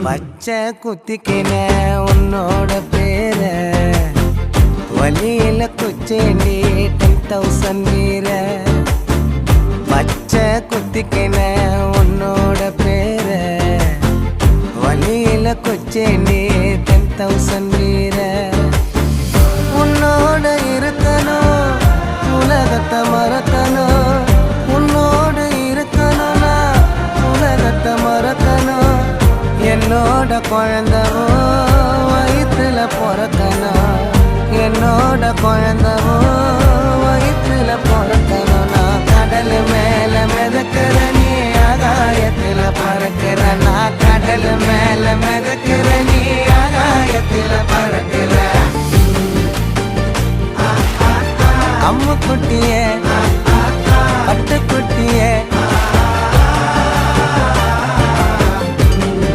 பச்சை குத்திக்கின உன்னோட பேர வலியில குச்சேண்டி 10,000 வீர. பச்சை குத்திக்கின உன்னோட பேர வலியில குச்சேண்டி 10,000 வீர. உன்னோட இருக்கணும் உலகத்தை மறக்கணும், உன்னோட இருக்கணும்னா உலகத்தை மறக்கணும். என்னோட குழந்தவோ வயிற்றுல பிறக்கணும், என்னோட குழந்தவோ வயிற்றுல பிறக்கணும். நான் கடல் மேல மிதக்கிற நீ ஆகாயத்துல பறக்கிற, நான் கடல் மேல மிதக்கிற நீ ஆகாயத்துல பறக்கிற. அம்முக்குட்டி